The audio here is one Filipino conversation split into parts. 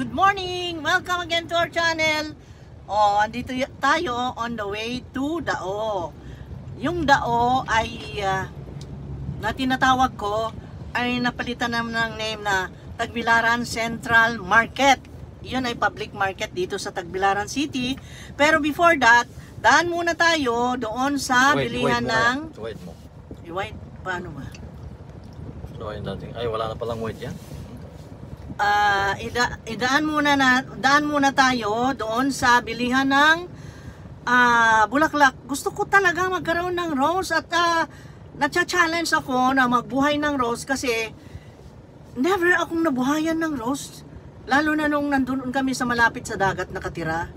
Good morning! Welcome again to our channel. Andito tayo on the way to Dao. Yung Dao ay na tinatawag ko ay napalitan naman ng name na Tagbilaran Central Market. Iyon ay public market dito sa Tagbilaran City. Pero before that, daan muna tayo doon sa bilihan ng... Wait, paano ba? Ay, wala na palang white yan. Daan muna tayo doon sa bilihan ng bulaklak. Gusto ko talaga magkaroon ng rose at na-challenge ako na magbuhay ng rose kasi never akong nabuhayan ng rose. Lalo na nung nandun kami sa malapit sa dagat nakatira.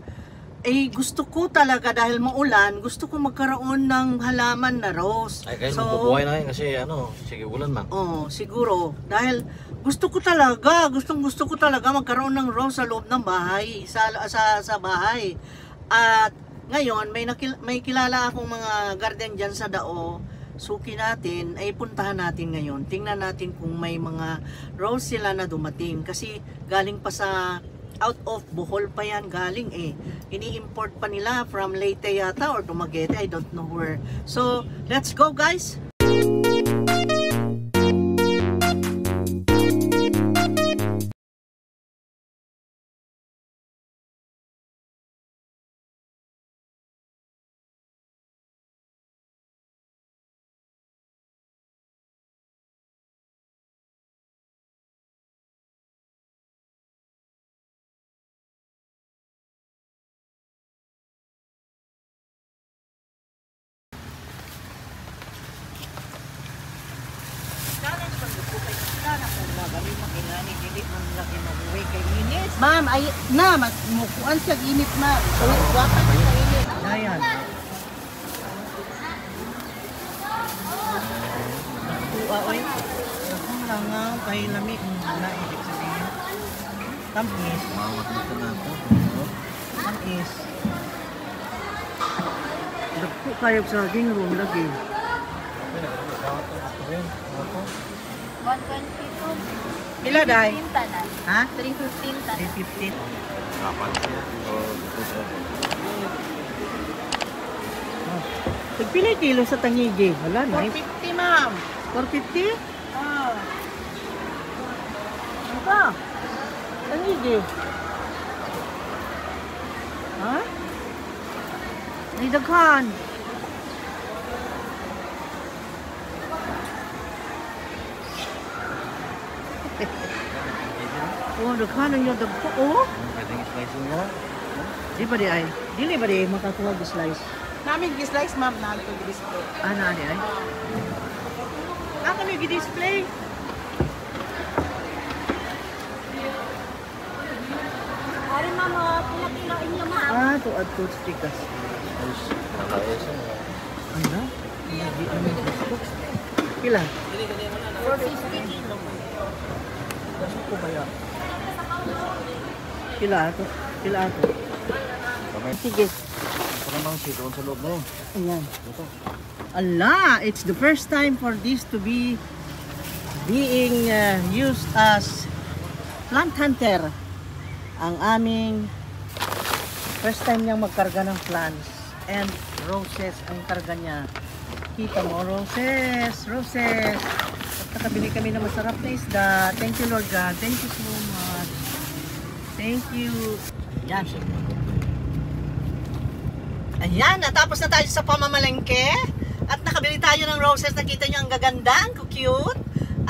Gusto ko talaga dahil maulan, gusto ko magkaroon ng halaman na rose. Ay, kaya mabubuhay na yun kasi sige ulan man. Siguro. Dahil gusto ko talaga magkaroon ng rose sa loob ng bahay, sa bahay. At ngayon, may kilala akong mga garden dyan sa Dao. Suki natin, puntahan natin ngayon. Tingnan natin kung may mga rose sila na dumating. Kasi galing pa sa out of Bohol pa yan galing ini-import pa nila from Leyte yata or Dumaguete, I don't know where. So let's go guys. Ma'am, ay na magmukuan siya init ma'am. So, wapan sa init. Ayan. Oy. Akong langaw kay lami na ibig sabihin. Tamis. Mawat na ito na ito. Tamis. Dako kayo sa saging room lagi. 122. Pila day? Ha? 315 tanan. 350. Kapan siya? Pagpila kilo sa tangigi? Wala na. 450 ma'am. 450? Ano ba? Tangigi. Ha? Ay, daghan. Daghan yung dagpo. Pwedeng slicing na lang. Di ba di makakuha di slice? Namin gi-slice ma'am na ito display. Na di ay? Kami gi-display. Ari mama, pinakinain niyo ma'am. Tuad to stickers. Nakaya siya. Ano? Pila? 450 kilo. Gusto ko ba yan? Pila ato? Sige. Ito namang sito sa loob na yun. Ayan. Ito. Allah, it's the first time for this to be being used as plant hunter. Ang aming first time niyang magkarga ng plants and roses ang karga niya. Kita mo, roses. At nakabili kami ng masarap na isda. Thank you Lord God. Thank you so much. Thank you. Yan. Ayan, natapos na tayo sa pamamalengke. At nakabili tayo ng roses. Nakita nyo ang gaganda, ang cute.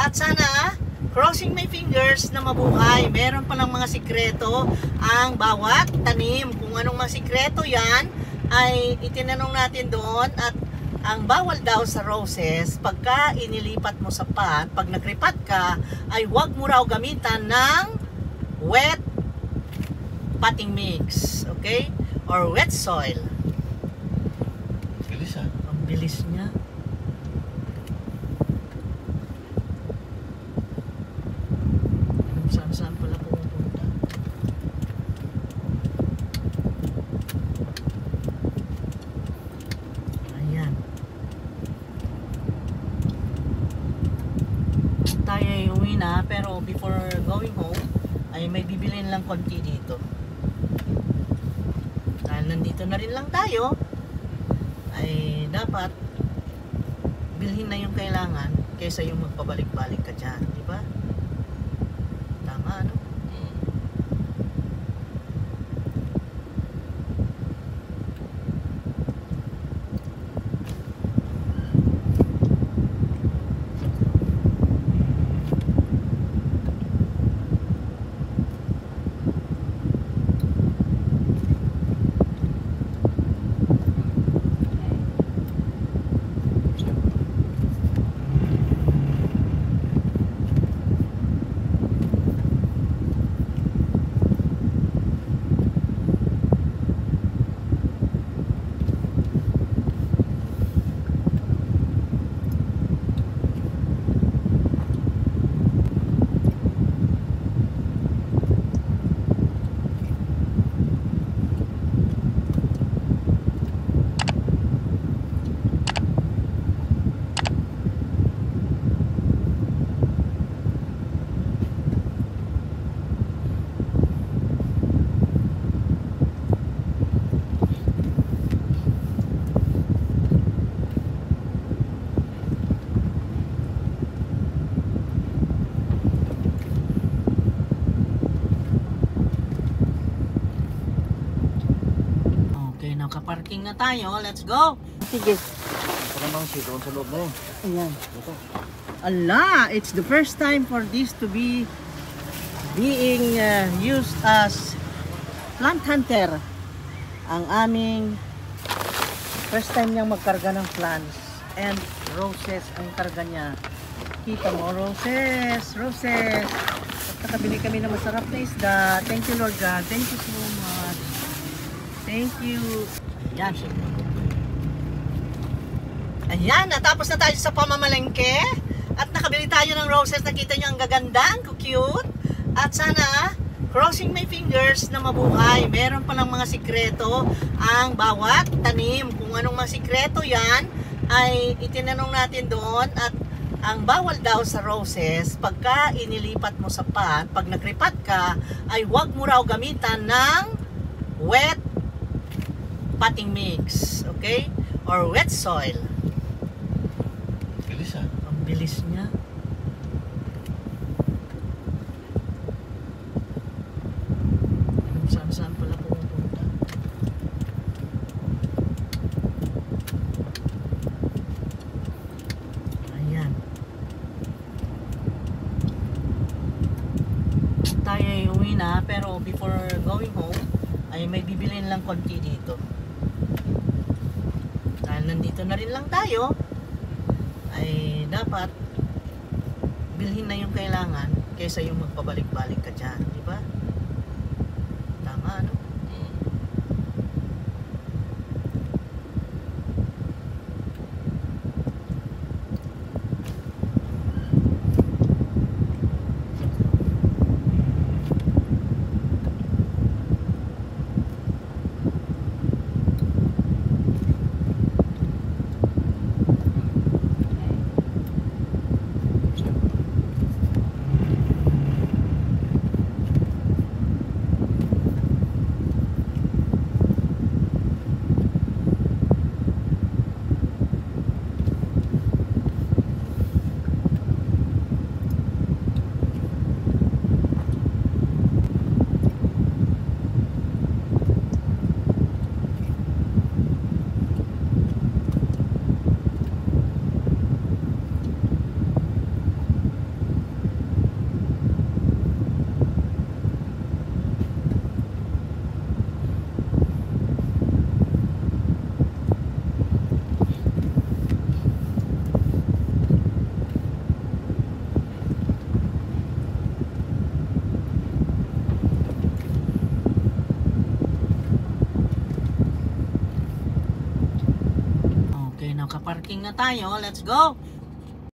At sana, crossing my fingers na mabuhay. Meron palang mga sikreto ang bawat tanim. Kung anong mga sikreto yan, ay itinanong natin doon. At ang bawal daw sa roses, pagka inilipat mo sa pot, pag nagripat ka, ay huwag mo raw gamitan ng wet potting mix. Okay? Or wet soil. Bilis Ang bilis niya. Saan pala pupunta? Ayan. Tayo ay uwi na pero before going home ay may bibilin lang konti dito. Dahil nandito na rin lang tayo, ay dapat bilhin na yung kailangan kaysa yung magpabalik-balik ka dyan, di ba? Tama, ano? Okay, nakaparking na tayo. Let's go! Sige. Ito namang sito sa loob na yun. Ayan. Ito. Allah, it's the first time for this to be being used as plant hunter. Ang aming first time niyang magkarga ng plants and roses ang karga niya. Kita mo, roses, roses. At nakabili kami ng masarap na isda. Thank you, Lord God. Thank you so much. Thank you. Ayan. Ayan, natapos na tayo sa pamamalengke. At nakabili tayo ng roses. Nakita nyo ang gaganda, ang cute. At sana, crossing my fingers na mabuhay. Meron palang mga sikreto ang bawat tanim. Kung anong mga sikreto yan, ay itinanong natin doon. At ang bawal daw sa roses, pagka inilipat mo sa pot, pag nagripat ka, ay huwag mo raw gamitan ng wet potting mix. Okay? Or wet soil. Bilis ah. Ang bilis niya. Saan pala pupunta? Ayan. Tayo ay uwi na, pero before going home, ay may bibilin lang konti dito. Dahil nandito na rin lang tayo, ay dapat bilhin na yung kailangan kaysa yung magpabalik-balik ka dyan, di ba? Tama, ano? Okay, nakaparking na tayo. Let's go!